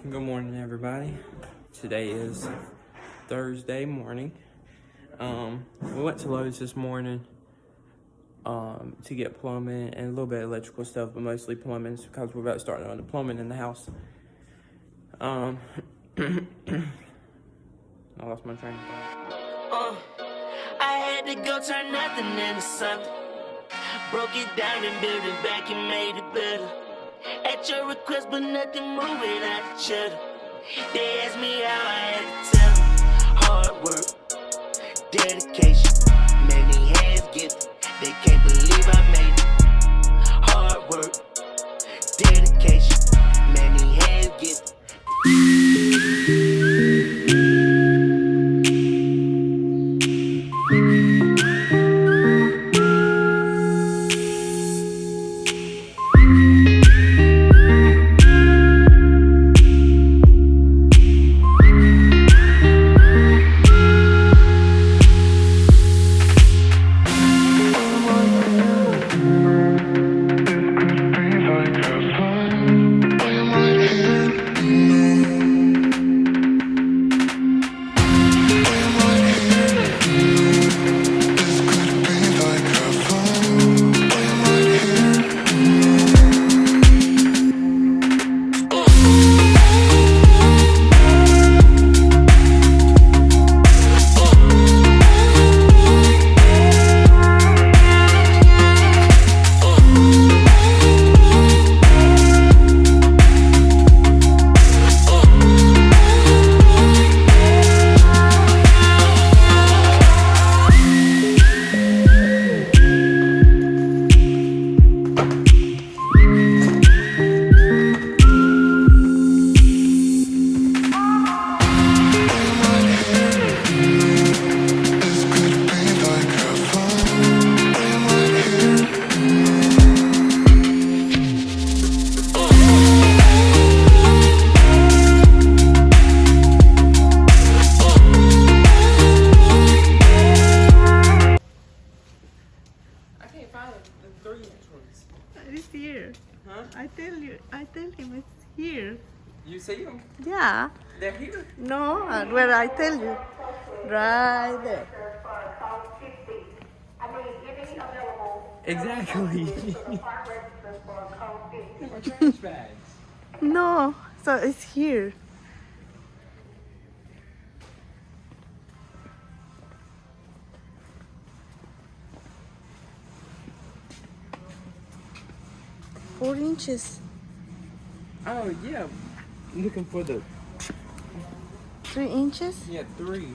Good morning, everybody. Today is Thursday morning. We went to Lowe's this morning to get plumbing and a little bit of electrical stuff, but mostly plumbing because we're about to start on the plumbing in the house. I lost my train of thought. I had to go turn nothing into something. Broke it down and built it back and made it better. At your request, but nothing moving out the cheddar. They asked me how I had to tell them. Hard work, dedication, many hands gifted. They can't believe I made it. Hard work, dedication, many hands gifted. It's here. Huh? I tell him it's here. You see them? Yeah. They're here. No, where I tell you. Right there. Exactly. My trash bags. No, so it's here. Four inches. Oh, yeah. I'm looking for the... 3 inches? Yeah, 3.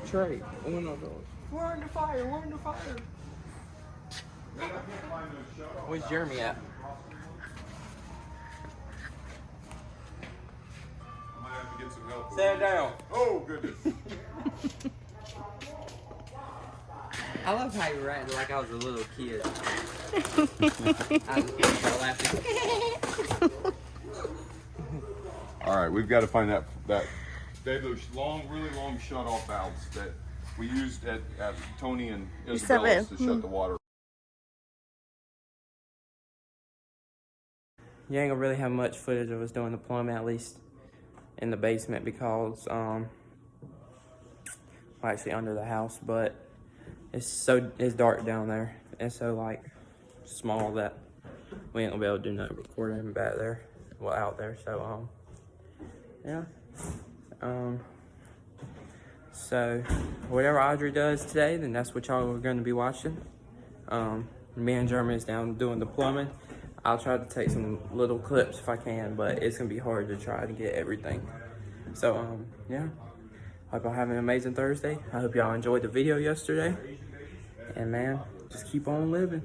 Trey. One of those. We're in the fire. We're in the fire. Where's Jeremy at? I might have to get some help. Stand down. Oh, goodness. I love how you ran like I was a little kid. I was laughing. All right, we've got to find that. They have those really long shut-off valves that we used at Tony and Isabella's to shut the water. You ain't gonna really have much footage of us doing the plumbing, at least in the basement, because we're actually under the house, but it's dark down there. It's so like small that we ain't gonna be able to do no recording back there, well, out there. So yeah. So whatever Audrey does today, then that's what y'all are gonna be watching. Me and Jeremy is down doing the plumbing. I'll try to take some little clips if I can, but it's gonna be hard to try to get everything. So yeah, hope y'all have an amazing Thursday. I hope y'all enjoyed the video yesterday, and man, just keep on living.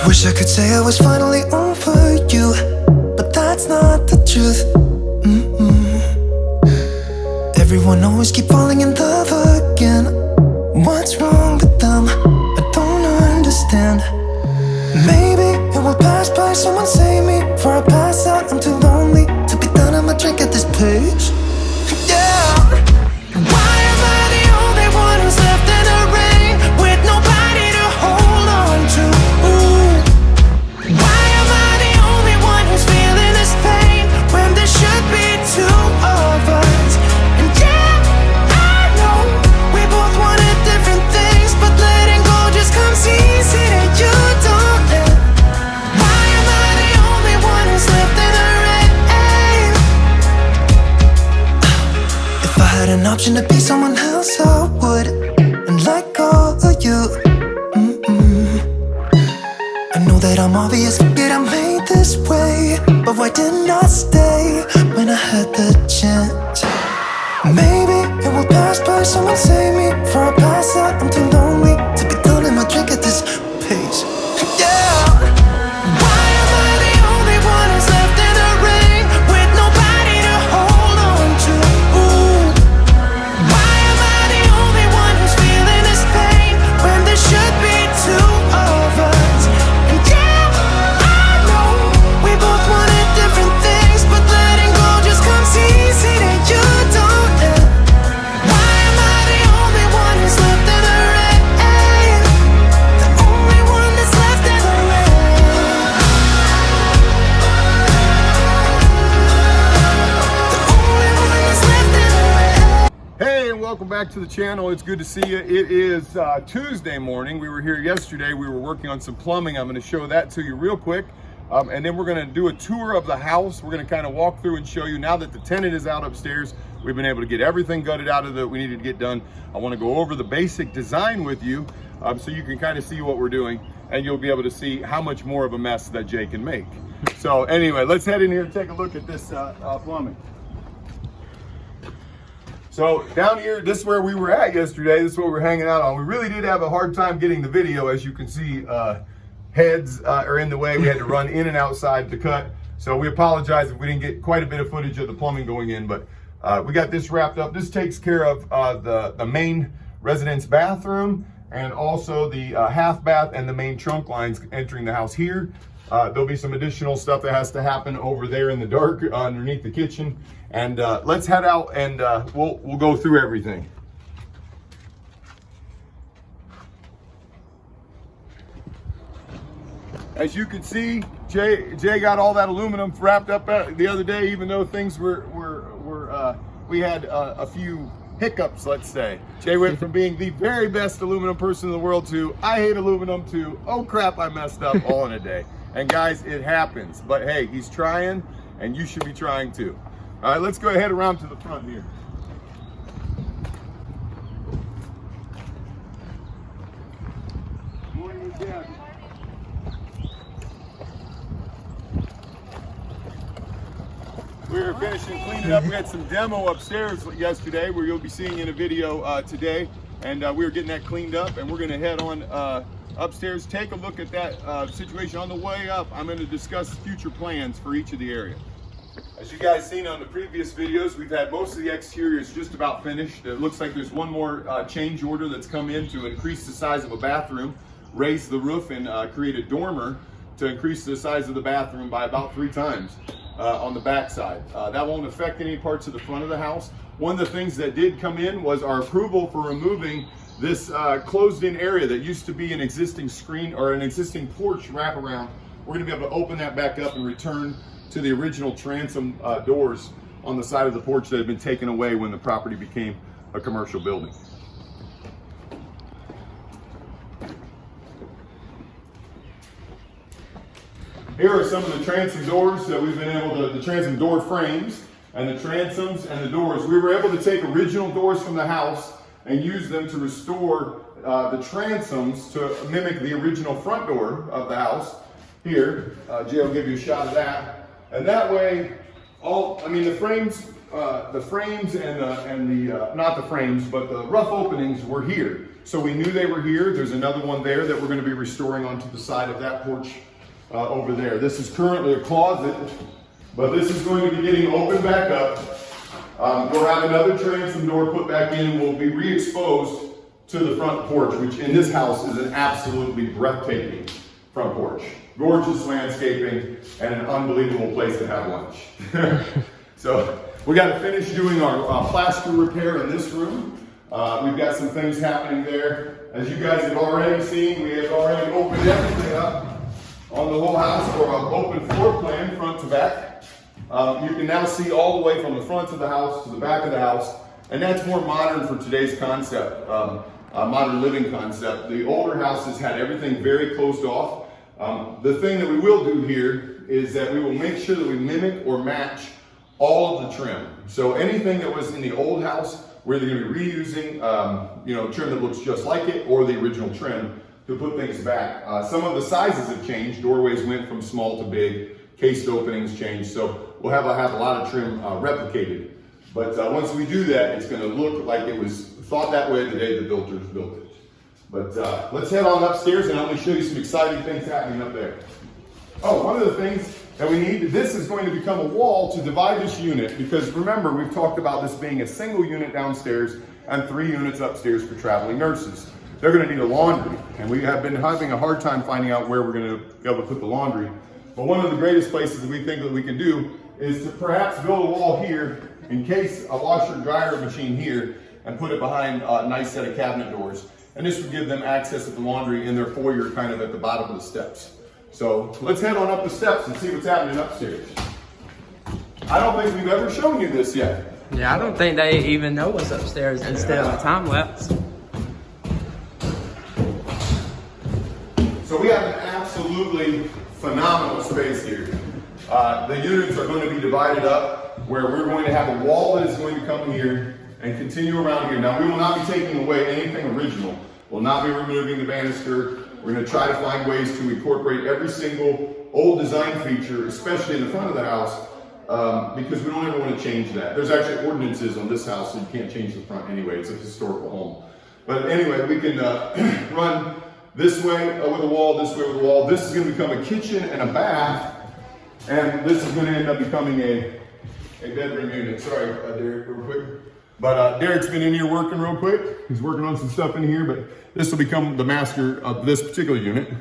Wish I could say I was finally over you, but that's not the truth. Everyone always keep falling in love again. What's wrong with them? I don't understand. Maybe it will pass by, someone save me. Before I pass out, I'm too lonely to If I had an option to be someone else, I would, and let go of you. I know that I'm obvious, yet I'm made this way. But why didn't I stay when I had the chance? Maybe it will pass by, someone save me before I pass out. I'm too lonely to be done in my drink at this pace. Yeah. Why am I the only one who's left in the rain with nobody to hold on to? Ooh. Why am I the only one who's feeling this pain when there should be two of us? And yeah, I know we both wanted different things, but letting go just comes easy to you, don't it? Why am I the only one who's left in the rain? The only one that's left in the rain. The only one that's left in the rain. Hey, and welcome back to the channel. It's good to see you. It is Tuesday morning. We were here yesterday. We were working on some plumbing. I'm going to show that to you real quick. And then we're going to do a tour of the house. We're going to kind of walk through and show you, now that the tenant is out upstairs, we've been able to get everything gutted out of that we needed to get done. I want to go over the basic design with you so you can kind of see what we're doing, and you'll be able to see how much more of a mess that Jay can make. So anyway, let's head in here and take a look at this plumbing. So down here, this is where we were at yesterday. This is what we're hanging out on. We really did have a hard time getting the video. As you can see, heads are in the way. We had to run in and outside to cut. So we apologize if we didn't get quite a bit of footage of the plumbing going in, but we got this wrapped up. This takes care of the main residence bathroom, and also the half bath and the main trunk lines entering the house here. There'll be some additional stuff that has to happen over there in the dark underneath the kitchen. And let's head out and we'll go through everything. As you can see, Jay got all that aluminum wrapped up the other day, even though things we had a few hiccups, let's say. Jay went from being the very best aluminum person in the world to, I hate aluminum, to, oh crap, I messed up, all in a day. And guys, it happens. But hey, he's trying, and you should be trying too. All right, let's go ahead around to the front here. Morning again. We were finishing cleaning up. We had some demo upstairs yesterday where you'll be seeing in a video today. And we were getting that cleaned up, and we're gonna head on upstairs, take a look at that situation. On the way up, I'm gonna discuss future plans for each of the areas. As you guys seen on the previous videos, we've had most of the exteriors just about finished. It looks like there's one more change order that's come in to increase the size of a bathroom, raise the roof, and create a dormer to increase the size of the bathroom by about 3 times on the back side. That won't affect any parts of the front of the house. One of the things that did come in was our approval for removing this closed-in area that used to be an existing screen or an existing porch wraparound. We're going to be able to open that back up and return to the original transom doors on the side of the porch that had been taken away when the property became a commercial building. Here are some of the transom doors that we've been able to, the transom door frames and the transoms and the doors. We were able to take original doors from the house and use them to restore the transoms to mimic the original front door of the house. Here, Jay will give you a shot of that. And that way, the frames and not the frames, but the rough openings were here. So we knew they were here. There's another one there that we're going to be restoring onto the side of that porch over there. This is currently a closet, but this is going to be getting opened back up. We'll have another transom door put back in, and we'll be re-exposed to the front porch, which in this house is an absolutely breathtaking front porch. Gorgeous landscaping and an unbelievable place to have lunch. So we got to finish doing our plaster repair in this room. We've got some things happening there. As you guys have already seen, we have already opened everything up on the whole house for an open floor plan, front to back. You can now see all the way from the front of the house to the back of the house, and that's more modern for today's concept, modern living concept. The older houses had everything very closed off. The thing that we will do here is that we will make sure that we mimic or match all of the trim. So anything that was in the old house, we're either gonna be reusing, trim that looks just like it or the original trim to put things back. Some of the sizes have changed. Doorways went from small to big, cased openings changed. So we'll have a lot of trim replicated. But once we do that, it's gonna look like it was thought that way the day the builders built it. But let's head on upstairs and I'm gonna show you some exciting things happening up there. Oh, one of the things that we need, this is going to become a wall to divide this unit, because remember, we've talked about this being a single unit downstairs and 3 units upstairs for traveling nurses. They're gonna need a laundry, and we have been having a hard time finding out where we're gonna be able to put the laundry. But one of the greatest places that we think that we can do is to perhaps build a wall here, encase a washer and dryer machine here, and put it behind a nice set of cabinet doors. And this would give them access to the laundry in their foyer, kind of at the bottom of the steps. So let's head on up the steps and see what's happening upstairs. I don't think we've ever shown you this yet. Yeah, I don't think they even know what's upstairs instead of a time lapse. So we have an absolutely phenomenal space here. The units are going to be divided up where we're going to have a wall that is going to come here and continue around here. Now we will not be taking away anything original. We'll not be removing the banister. We're going to try to find ways to incorporate every single old design feature, especially in the front of the house, because we don't ever want to change that. There's actually ordinances on this house, so you can't change the front anyway. It's a historical home. But anyway, we can run this way with a wall, this way with a wall. This is going to become a kitchen and a bath, and this is going to end up becoming a bedroom unit. Sorry, Derek, real quick. But Derek's been in here working real quick. He's working on some stuff in here, but this will become the master of this particular unit.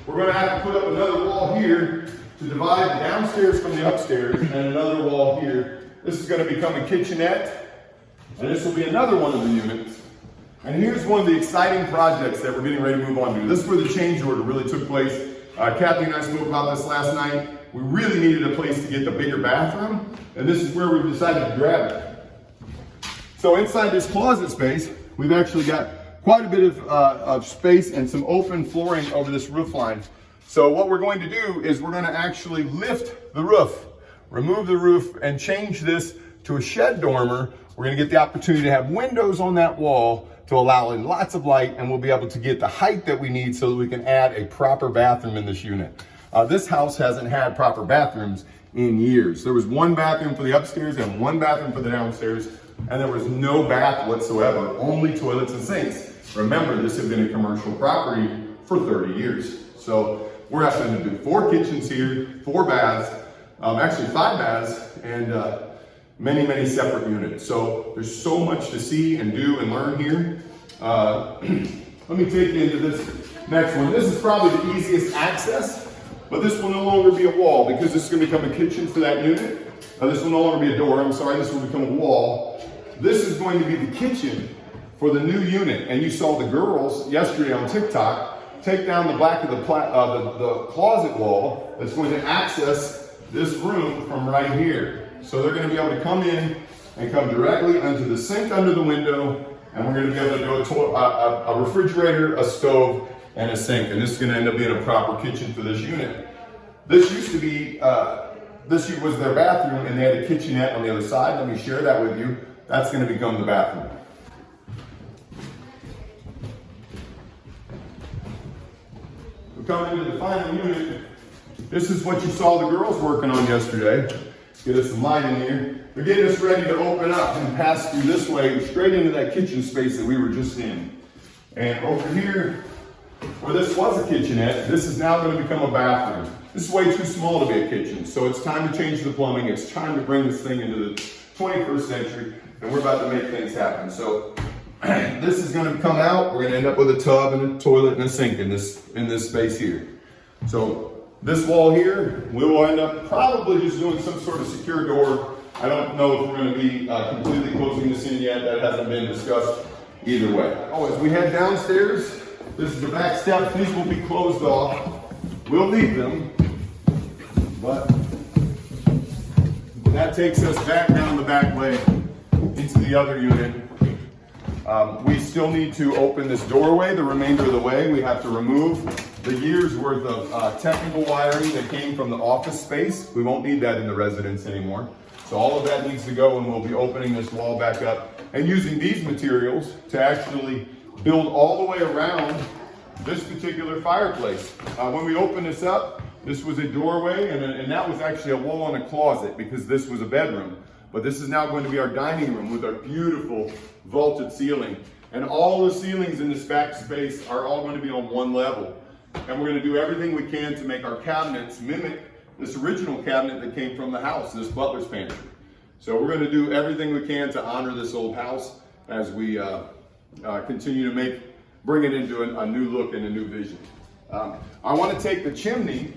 We're going to have to put up another wall here to divide the downstairs from the upstairs, and another wall here. This is going to become a kitchenette, and this will be another one of the units. And here's one of the exciting projects that we're getting ready to move on to. This is where the change order really took place. Kathy and I spoke about this last night. We really needed a place to get the bigger bathroom, and this is where we've decided to grab it. So inside this closet space, we've actually got quite a bit of space and some open flooring over this roof line. So what we're going to do is we're going to actually lift the roof, remove the roof, and change this to a shed dormer. We're going to get the opportunity to have windows on that wall to allow in lots of light, and we'll be able to get the height that we need so that we can add a proper bathroom in this unit. This house hasn't had proper bathrooms in years. There was one bathroom for the upstairs and one bathroom for the downstairs, and there was no bath whatsoever, only toilets and sinks. Remember, this had been a commercial property for 30 years. So we're having to do 4 kitchens here, 4 baths, actually 5 baths, and many, many separate units. So there's so much to see and do and learn here. Let me take you into this next one. This is probably the easiest access, but this will no longer be a wall because this is going to become a kitchen for that unit. This will no longer be a door, I'm sorry, this will become a wall. This is going to be the kitchen for the new unit. And you saw the girls yesterday on TikTok take down the back of the closet wall that's going to access this room from right here. So they're going to be able to come in and come directly onto the sink under the window, and we're going to be able to do a refrigerator, a stove, and a sink. And this is going to end up being a proper kitchen for this unit. This used to be, this was their bathroom, and they had a kitchenette on the other side. Let me share that with you. That's going to become the bathroom. We're coming into the final unit. This is what you saw the girls working on yesterday. Get us some light in here. We're getting us ready to open up and pass through this way, straight into that kitchen space that we were just in. And over here, where this was a kitchenette, this is now going to become a bathroom. This is way too small to be a kitchen, so it's time to change the plumbing. It's time to bring this thing into the 21st century, and we're about to make things happen. So this is going to come out. We're going to end up with a tub and a toilet and a sink in this space here. So this wall here, we will end up probably just doing some sort of secure door. I don't know if we're going to be completely closing this in yet. That hasn't been discussed either way. Oh, as we head downstairs, this is the back steps. These will be closed off. We'll leave them, but that takes us back down the back way into the other unit. We still need to open this doorway the remainder of the way. We have to remove the year's worth of technical wiring that came from the office space. We won't need that in the residence anymore. So all of that needs to go, and we'll be opening this wall back up and using these materials to actually build all the way around this particular fireplace. When we opened this up, this was a doorway, and that was actually a wall and a closet because this was a bedroom. But this is now going to be our dining room with our beautiful vaulted ceiling. And all the ceilings in this back space are all going to be on one level. And we're going to do everything we can to make our cabinets mimic this original cabinet that came from the house, this butler's pantry. So we're going to do everything we can to honor this old house as we continue to bring it into a new look and a new vision. I want to take the chimney,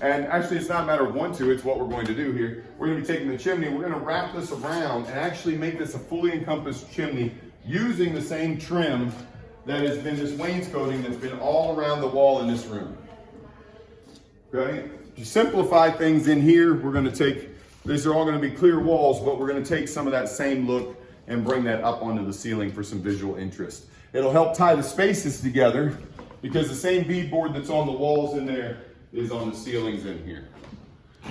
and actually it's not a matter of want to, it's what we're going to do here. We're going to be taking the chimney, we're going to wrap this around and actually make this a fully encompassed chimney using the same trim that has been this wainscoting that's been all around the wall in this room. Okay? To simplify things in here, we're going to take, these are all going to be clear walls, but we're going to take some of that same look and bring that up onto the ceiling for some visual interest. It'll help tie the spaces together because the same beadboard that's on the walls in there is on the ceilings in here.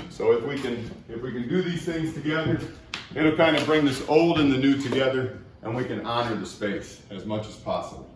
So if we can do these things together, it'll kind of bring this old and the new together, and we can honor the space as much as possible.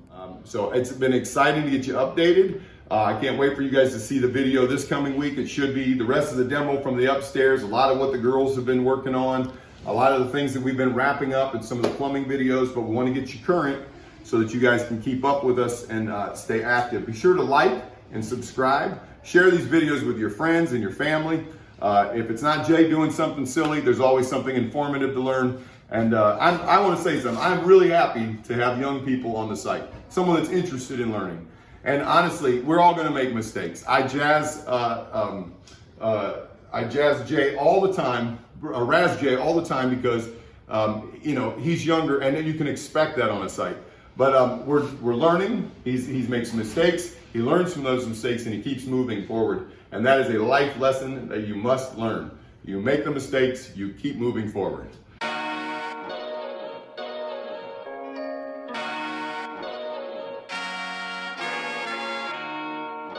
So it's been exciting to get you updated. I can't wait for you guys to see the video this coming week. It should be the rest of the demo from the upstairs, a lot of what the girls have been working on, a lot of the things that we've been wrapping up in some of the plumbing videos, but we want to get you current so that you guys can keep up with us and stay active. Be sure to like and subscribe. Share these videos with your friends and your family. If it's not Jay doing something silly, there's always something informative to learn. And I want to say something. I'm really happy to have young people on the site, someone that's interested in learning. And honestly, we're all going to make mistakes. I jazz Jay all the time, razz Jay all the time because he's younger, and then you can expect that on a site. But we're learning. He's made some mistakes. He learns from those mistakes, and he keeps moving forward. And that is a life lesson that you must learn. You make the mistakes, you keep moving forward.